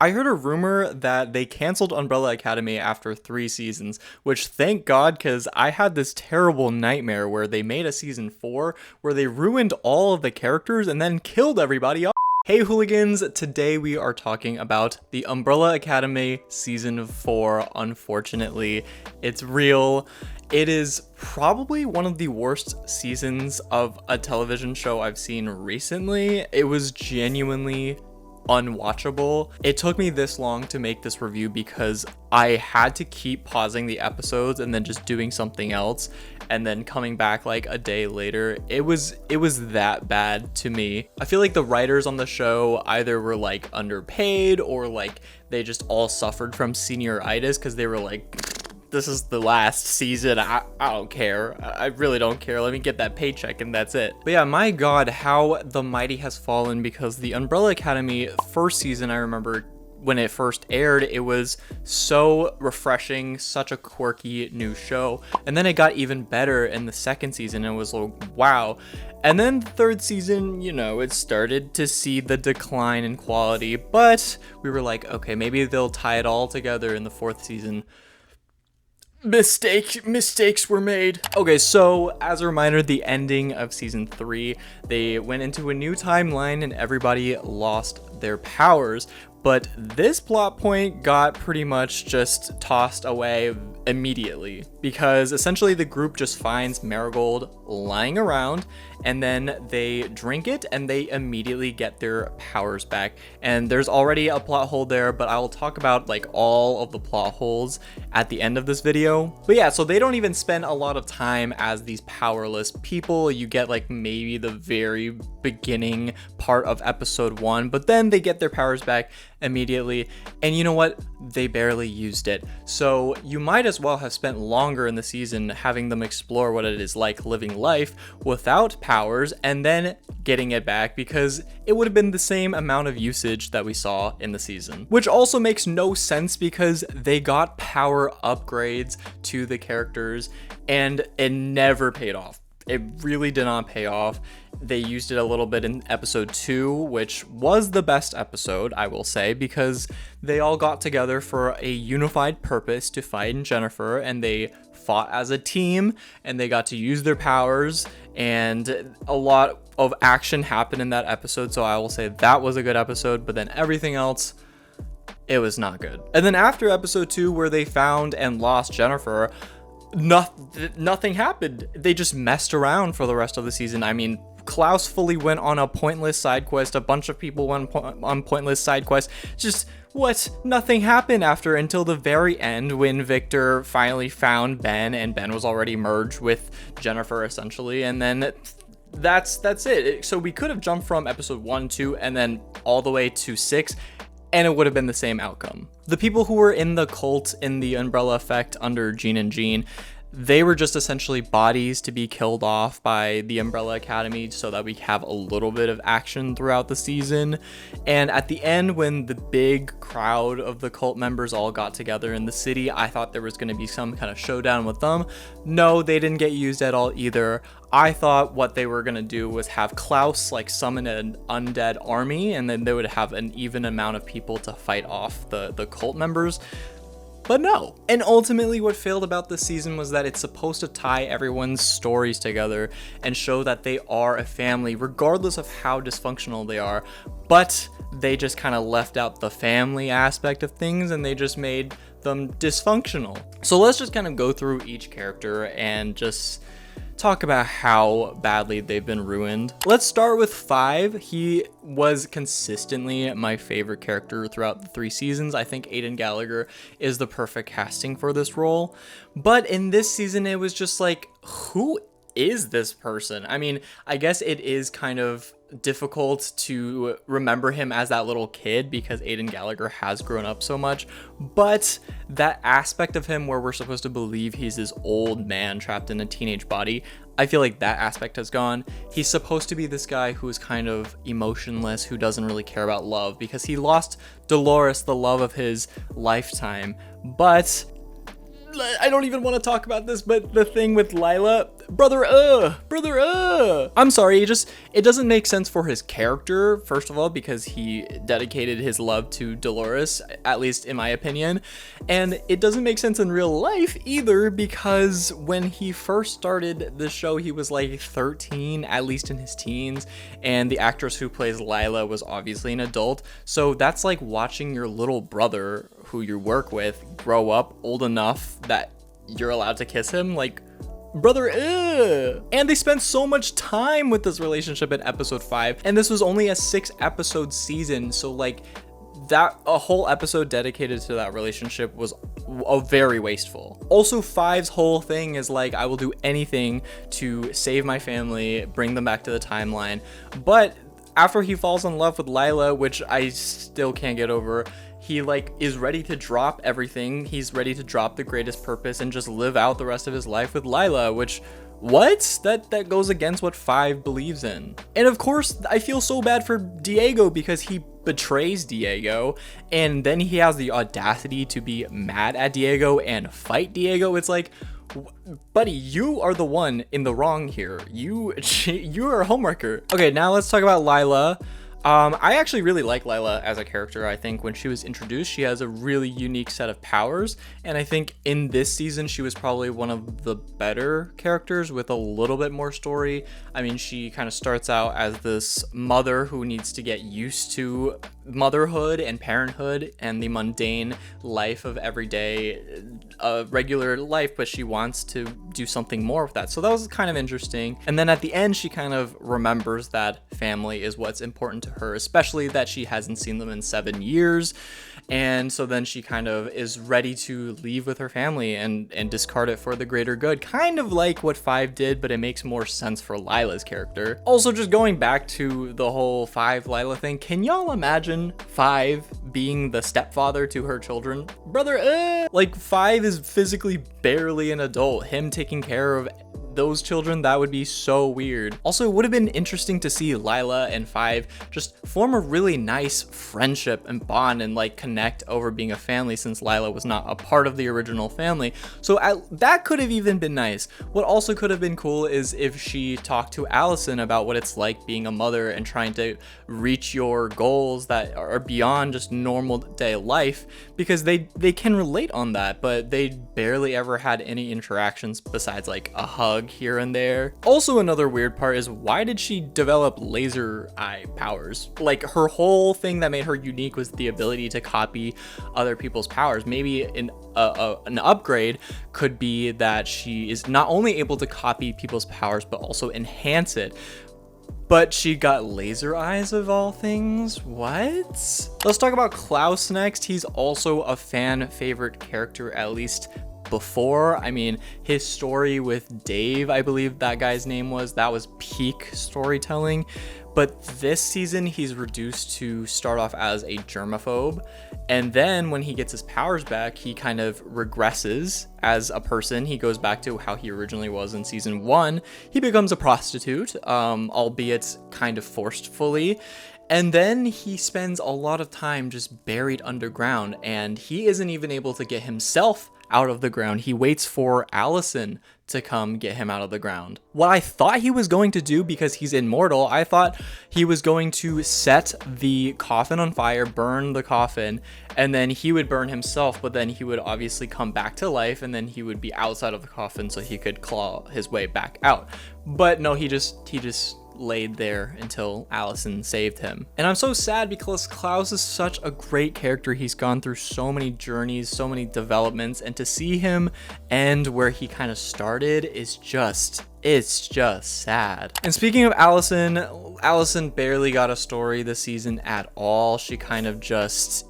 I heard a rumor that they canceled Umbrella Academy after 3 seasons, which thank God, because I had this terrible nightmare where they made a season 4 where they ruined all of the characters and then killed everybody off. Hey hooligans, today we are talking about the Umbrella Academy season 4. Unfortunately, it's real. It is probably one of the worst seasons of a television show I've seen recently. It was genuinely unwatchable. It took me this long to make this review because I had to keep pausing the episodes and then just doing something else and then coming back like a day later. It was that bad to me. I feel like the writers on the show either were like underpaid or like they just all suffered from senioritis because they were like, this is the last season. I don't care. I really don't care. Let me get that paycheck and that's it. But yeah, my God, how the mighty has fallen, because the Umbrella Academy first season, I remember when it first aired, it was so refreshing, such a quirky new show. And then it got even better in the second season. It was like, wow. And then the third season, you know, it started to see the decline in quality, but we were like, okay, maybe they'll tie it all together in the fourth season. Mistakes were made. Okay, so as a reminder, the ending of season 3, they went into a new timeline and everybody lost their powers. But this plot point got pretty much just tossed away immediately, because essentially the group just finds Marigold lying around and then they drink it and they immediately get their powers back. And there's already a plot hole there, but I will talk about like all of the plot holes at the end of this video. But yeah, so they don't even spend a lot of time as these powerless people. You get like maybe the very beginning part of episode 1, but then they get their powers back immediately, and you know what, they barely used it. So you might as well have spent longer in the season having them explore what it is like living life without powers and then getting it back, because it would have been the same amount of usage that we saw in the season, which also makes no sense because they got power upgrades to the characters and it never paid off. It really did not pay off. They used it a little bit in episode 2, which was the best episode, I will say, because they all got together for a unified purpose to fight Jennifer, and they fought as a team, and they got to use their powers, and a lot of action happened in that episode, so I will say that was a good episode, but then everything else, it was not good. And then after episode 2, where they found and lost Jennifer, nothing happened. They just messed around for the rest of the season. I mean, Klaus fully went on a pointless side quest. A bunch of people went on pointless side quests. Just nothing happened after, until the very end when Viktor finally found Ben, and Ben was already merged with Jennifer essentially. And then that's it. So we could have jumped from episode 1, 2, and then all the way to 6. And it would have been the same outcome. The people who were in the cult in the Umbrella Effect under Jean and Jean, they were just essentially bodies to be killed off by the Umbrella Academy so that we have a little bit of action throughout the season. And at the end, when the big crowd of the cult members all got together in the city, I thought there was going to be some kind of showdown with them. No, they didn't get used at all either. I thought what they were going to do was have Klaus like summon an undead army, and then they would have an even amount of people to fight off the cult members. But no. And ultimately what failed about this season was that it's supposed to tie everyone's stories together and show that they are a family regardless of how dysfunctional they are. But they just kind of left out the family aspect of things and they just made them dysfunctional. So let's just kind of go through each character and just talk about how badly they've been ruined. Let's start with 5. He was consistently my favorite character throughout the 3 seasons. I think Aidan Gallagher is the perfect casting for this role. But in this season, it was just like, who is this person? I mean, I guess it is kind of difficult to remember him as that little kid because Aidan Gallagher has grown up so much, but that aspect of him where we're supposed to believe he's this old man trapped in a teenage body, I feel like that aspect has gone. He's supposed to be this guy who is kind of emotionless, who doesn't really care about love because he lost Dolores, the love of his lifetime. But I don't even want to talk about this, but the thing with Lila, brother. I'm sorry, it doesn't make sense for his character, first of all, because he dedicated his love to Dolores, at least in my opinion, and it doesn't make sense in real life either, because when he first started the show, he was like 13, at least in his teens, and the actress who plays Lila was obviously an adult, so that's like watching your little brother, who you work with, grow up old enough that you're allowed to kiss him, like, brother, ew. And they spent so much time with this relationship in episode 5, and this was only a 6-episode season, so like that a whole episode dedicated to that relationship was very wasteful. Also, 5's whole thing is like, I will do anything to save my family, bring them back to the timeline, but after he falls in love with Lila, which I still can't get over, he like is ready to drop everything. He's ready to drop the greatest purpose and just live out the rest of his life with Lila, which that goes against what 5 believes in. And of course, I feel so bad for Diego because he betrays Diego, and then he has the audacity to be mad at Diego and fight Diego. It's like, buddy, you are the one in the wrong here. You are a homewrecker. Okay, now let's talk about Lila. I actually really like Lila as a character. I think when she was introduced, she has a really unique set of powers, and I think in this season she was probably one of the better characters with a little bit more story. I mean, she kind of starts out as this mother who needs to get used to motherhood and parenthood and the mundane life of everyday regular life, but she wants to do something more with that, so that was kind of interesting. And then at the end, she kind of remembers that family is what's important to her, especially that she hasn't seen them in 7 years, and so then she kind of is ready to leave with her family and discard it for the greater good, kind of like what 5 did, but it makes more sense for Lila's character. Also, just going back to the whole 5 Lila thing, can y'all imagine 5 being the stepfather to her children? Brother, like 5 is physically barely an adult. Him taking care of those children, that would be so weird. Also, it would have been interesting to see Lila and 5 just form a really nice friendship and bond and like connect over being a family, since Lila was not a part of the original family. So that could have even been nice. What also could have been cool is if she talked to Allison about what it's like being a mother and trying to reach your goals that are beyond just normal day life, because they can relate on that, but they barely ever had any interactions besides like a hug here and there. Also, another weird part is, why did she develop laser eye powers? Like, her whole thing that made her unique was the ability to copy other people's powers. Maybe an upgrade could be that she is not only able to copy people's powers but also enhance it. But she got laser eyes of all things? What? Let's talk about Klaus next. He's also a fan favorite character, at least before. I mean, his story with Dave, I believe that guy's name was, that was peak storytelling. But this season, he's reduced to start off as a germaphobe. And then when he gets his powers back, he kind of regresses as a person. He goes back to how he originally was in season 1. He becomes a prostitute, albeit kind of forcefully. And then he spends a lot of time just buried underground, and he isn't even able to get himself out of the ground. He waits for Allison to come get him out of the ground. What I thought he was going to do, because he's immortal, I thought he was going to set the coffin on fire, burn the coffin, and then he would burn himself, but then he would obviously come back to life, and then he would be outside of the coffin so he could claw his way back out. But no, he just laid there until Allison saved him. And I'm so sad because Klaus is such a great character. He's gone through so many journeys, so many developments, and to see him end where he kind of started is just, it's just sad. And speaking of Allison barely got a story this season at all. She kind of just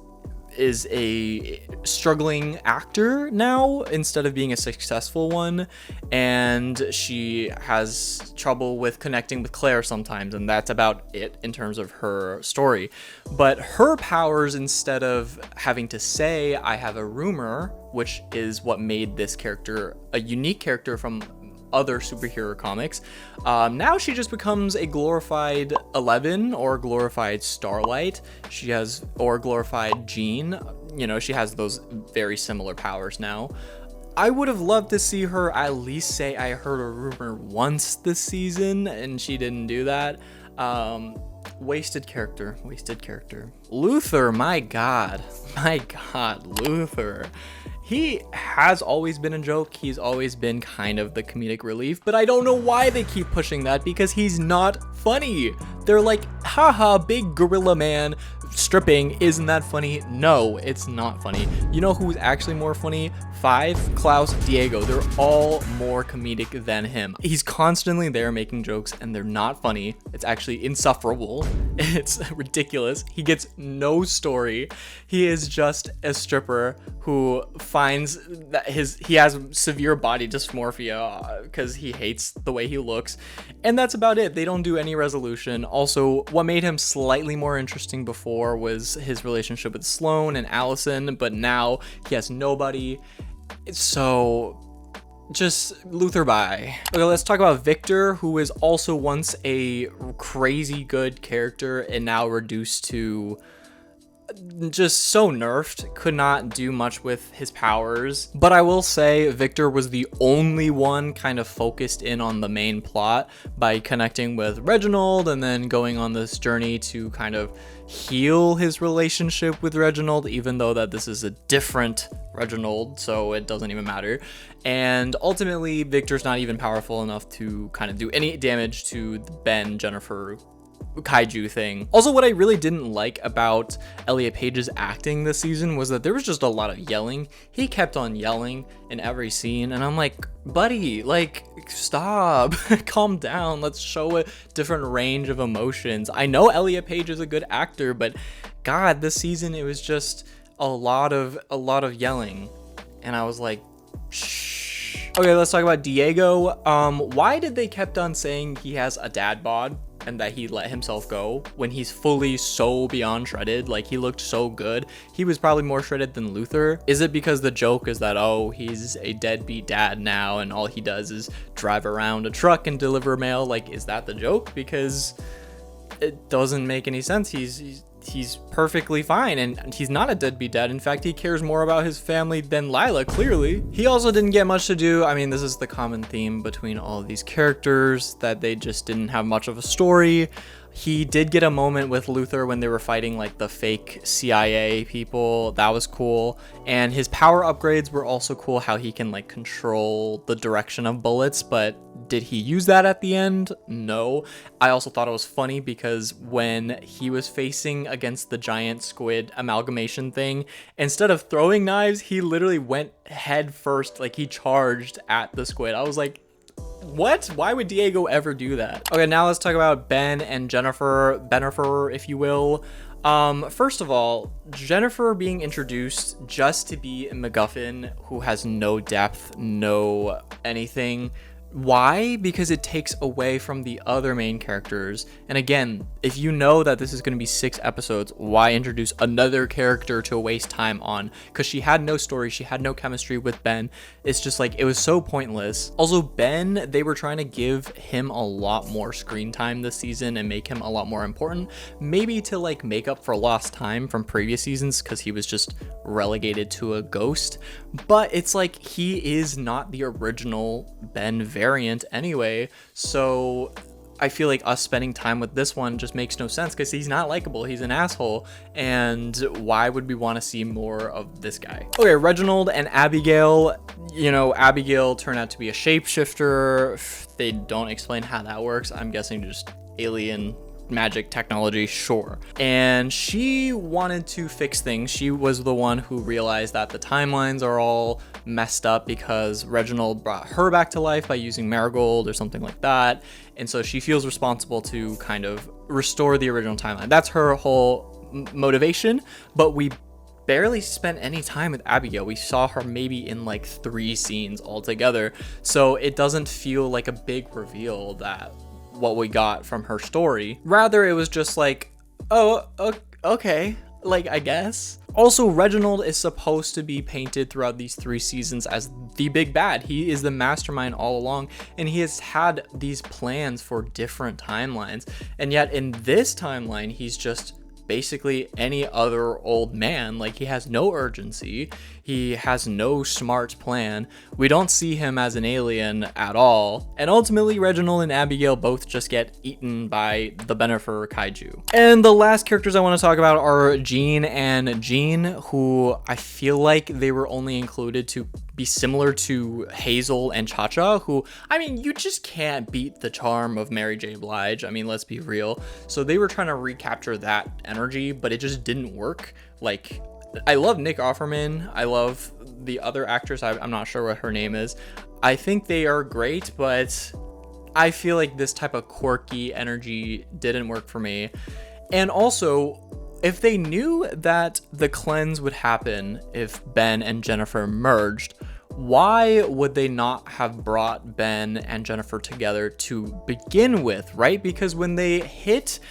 is a struggling actor now instead of being a successful one, and she has trouble with connecting with Claire sometimes, and that's about it in terms of her story. But her powers, instead of having to say I have a rumor, which is what made this character a unique character from other superhero comics, now she just becomes a glorified 11 or glorified Starlight. She has, or glorified Jean, you know, she has those very similar powers now. I would have loved to see her at least say I heard a rumor once this season, and she didn't do that. Wasted character. Luther, my god, Luther. He has always been a joke. He's always been kind of the comedic relief, but I don't know why they keep pushing that, because he's not funny. They're like, haha, big gorilla man stripping, isn't that funny? No, it's not funny. You know who's actually more funny? 5, Klaus, Diego. They're all more comedic than him. He's constantly there making jokes and they're not funny. It's actually insufferable. It's ridiculous. He gets no story. He is just a stripper who finds that he has severe body dysmorphia because he hates the way he looks, and that's about it. They don't do any resolution. Also, what made him slightly more interesting before was his relationship with Sloane and Allison, but now he has nobody. So just Luther bye. Okay, let's talk about Viktor, who is also once a crazy good character and now reduced to just so nerfed, could not do much with his powers. But I will say Viktor was the only one kind of focused in on the main plot by connecting with Reginald and then going on this journey to kind of heal his relationship with Reginald, even though that this is a different Reginald, so it doesn't even matter. And ultimately Viktor's not even powerful enough to kind of do any damage to the Ben Jennifer kaiju thing. Also, what I really didn't like about Elliot Page's acting this season was that there was just a lot of yelling. He kept on yelling in every scene, and I'm like, buddy, like, stop. Calm down. Let's show a different range of emotions. I know Elliot Page is a good actor, but god, this season it was just a lot of yelling, and I was like, shh. Okay, let's talk about Diego. Why did they kept on saying he has a dad bod and that he let himself go when he's fully so beyond shredded? Like, he looked so good. He was probably more shredded than Luther. Is it because the joke is that, oh, he's a deadbeat dad now and all he does is drive around a truck and deliver mail? Like, is that the joke? Because it doesn't make any sense. He's perfectly fine, and he's not a deadbeat dad. In fact, he cares more about his family than Lila, clearly. He also didn't get much to do. I mean, this is the common theme between all of these characters, that they just didn't have much of a story. He did get a moment with Luther when they were fighting like the fake CIA people. That was cool. And his power upgrades were also cool, how he can like control the direction of bullets, but did he use that at the end? No. I also thought it was funny because when he was facing against the giant squid amalgamation thing, instead of throwing knives, he literally went head first, like he charged at the squid. I was like, what? Why would Diego ever do that? Okay, now let's talk about Ben and Jennifer, bennifer, if you will. First of all, Jennifer being introduced just to be a MacGuffin who has no depth, no anything. Why? Because it takes away from the other main characters. And again, if you know that this is going to be 6 episodes, why introduce another character to waste time on? Because she had no story, she had no chemistry with Ben. It's just like, it was so pointless. Also, Ben, they were trying to give him a lot more screen time this season and make him a lot more important. Maybe to like make up for lost time from previous seasons, because he was just relegated to a ghost. But it's like, he is not the original Ben variant anyway, so I feel like us spending time with this one just makes no sense, because he's not likable, he's an asshole, and why would we want to see more of this guy? Okay, Reginald and Abigail. You know, Abigail turned out to be a shapeshifter. They don't explain how that works. I'm guessing just alien magic technology, sure. And she wanted to fix things. She was the one who realized that the timelines are all messed up because Reginald brought her back to life by using Marigold or something like that. And so she feels responsible to kind of restore the original timeline. That's her whole motivation, but we barely spent any time with Abigail. We saw her maybe in like 3 scenes altogether. So it doesn't feel like a big reveal that what we got from her story. Rather, it was just like, oh, okay, like, I guess. Also, Reginald is supposed to be painted throughout these 3 seasons as the big bad. He is the mastermind all along, and he has had these plans for different timelines. And yet in this timeline, he's just basically any other old man. Like, he has no urgency, he has no smart plan. We don't see him as an alien at all, and ultimately Reginald and Abigail both just get eaten by the bennifer kaiju. And the last characters I want to talk about are Jean and Jean, who I feel like they were only included to be similar to Hazel and Cha-Cha, who, I mean, you just can't beat the charm of Mary J. Blige. I mean, let's be real. So they were trying to recapture that energy, but it just didn't work. Like, I love Nick Offerman. I love the other actress. I'm not sure what her name is. I think they are great, but I feel like this type of quirky energy didn't work for me. And also, if they knew that the cleanse would happen if Ben and Jennifer merged, why would they not have brought Ben and Jennifer together to begin with, right? Because when they hit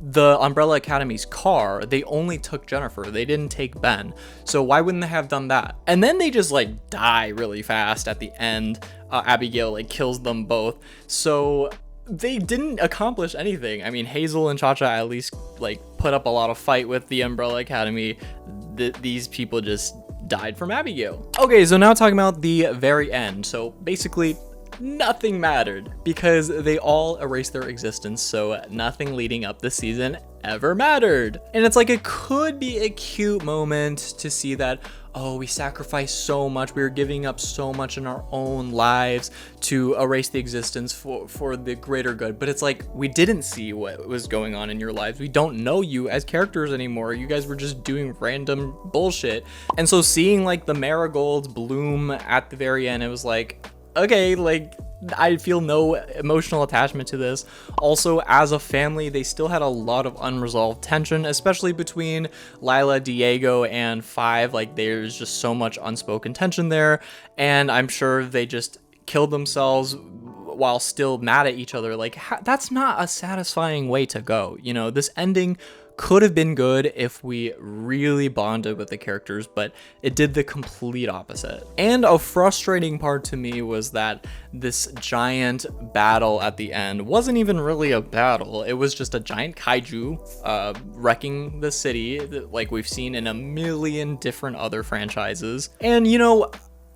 the Umbrella Academy's car, they only took Jennifer, they didn't take Ben. So why wouldn't they have done that? And then they just like die really fast at the end. Abigail like kills them both. So they didn't accomplish anything. I mean, Hazel and Cha-Cha at least like put up a lot of fight with the Umbrella Academy. These people just died from Abigail. Okay, so now talking about the very end. So basically, nothing mattered because they all erased their existence, so nothing leading up this season ever mattered. And it's like, it could be a cute moment to see that, oh, we sacrificed so much, we were giving up so much in our own lives to erase the existence for the greater good. But it's like, we didn't see what was going on in your lives. We don't know you as characters anymore. You guys were just doing random bullshit. And so seeing like the marigolds bloom at the very end, it was like, okay, like, I feel no emotional attachment to this. Also, as a family, they still had a lot of unresolved tension, especially between Lila, Diego, and Five. Like, there's just so much unspoken tension there, and I'm sure they just killed themselves while still mad at each other. Like, that's not a satisfying way to go. You know, this ending could have been good if we really bonded with the characters, but it did the complete opposite. And a frustrating part to me was that this giant battle at the end wasn't even really a battle. It was just a giant kaiju wrecking the city, like we've seen in a million different other franchises. And you know,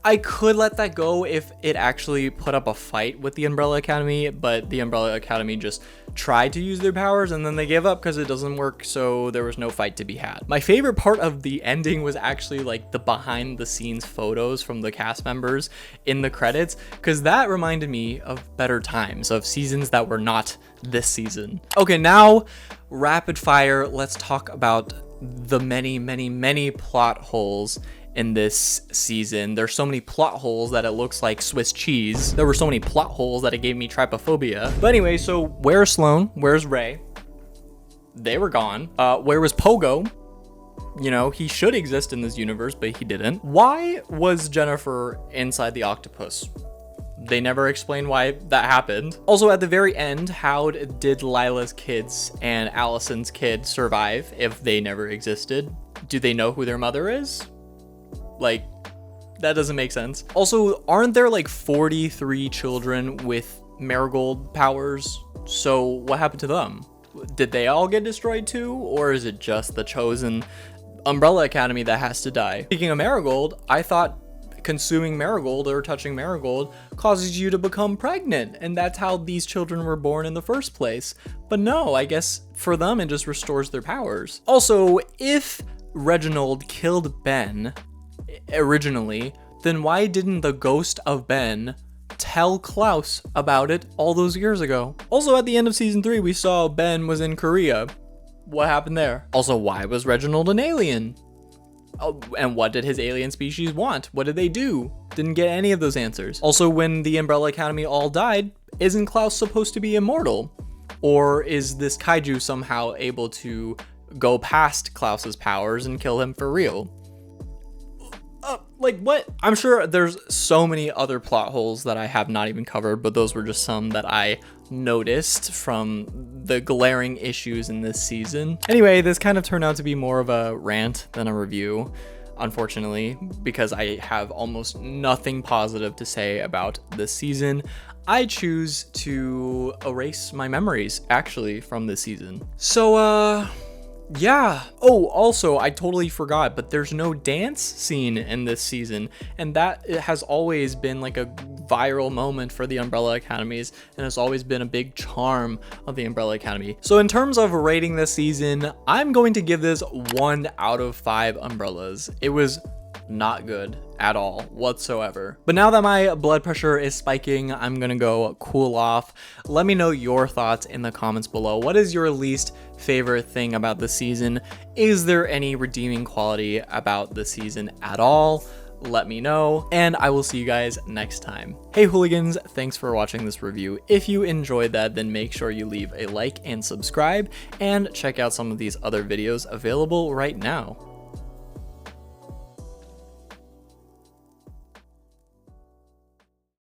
I could let that go if it actually put up a fight with the Umbrella Academy, but the Umbrella Academy just tried to use their powers and then they gave up because it doesn't work, so there was no fight to be had. My favorite part of the ending was actually like the behind the scenes photos from the cast members in the credits, because that reminded me of better times, of seasons that were not this season. Okay, now rapid fire, let's talk about the many plot holes in this season. There's so many plot holes that it looks like Swiss cheese. There were so many plot holes that it gave me trypophobia. But anyway, so where's Sloane? Where's Ray? They were gone. Where was Pogo? You know, he should exist in this universe, but he didn't. Why was Jennifer inside the octopus? They never explained why that happened. Also, at the very end, how did Lila's kids and Allison's kid survive if they never existed? Do they know who their mother is? Like, that doesn't make sense. Also, aren't there like 43 children with marigold powers? So what happened to them? Did they all get destroyed too? Or is it just the chosen Umbrella Academy that has to die? Speaking of marigold, I thought consuming marigold or touching marigold causes you to become pregnant, and that's how these children were born in the first place. But no, I guess for them it just restores their powers. Also, if Reginald killed Ben originally, then why didn't the ghost of Ben tell Klaus about it all those years ago? Also, at the end of season 3, we saw Ben was in Korea. What happened there? Also, why was Reginald an alien? Oh, and what did his alien species want? What did they do? Didn't get any of those answers. Also, when the Umbrella Academy all died, isn't Klaus supposed to be immortal? Or is this kaiju somehow able to go past Klaus's powers and kill him for real? Like, what? I'm sure there's so many other plot holes that I have not even covered, but those were just some that I noticed from the glaring issues in this season. Anyway, this kind of turned out to be more of a rant than a review, unfortunately, because I have almost nothing positive to say about this season. I choose to erase my memories, actually, from this season. So, Yeah. Oh, also, I totally forgot, but there's no dance scene in this season, and that it has always been like a viral moment for the Umbrella Academies, and has always been a big charm of the Umbrella Academy. So in terms of rating this season, I'm going to give this 1 out of 5 umbrellas. It was not good at all whatsoever. But now that my blood pressure is spiking, I'm gonna go cool off. Let me know your thoughts in the comments below. What is your least favorite thing about the season? Is there any redeeming quality about the season at all? Let me know, and I will see you guys next time. Hey hooligans, thanks for watching this review. If you enjoyed that, then make sure you leave a like and subscribe, and check out some of these other videos available right now.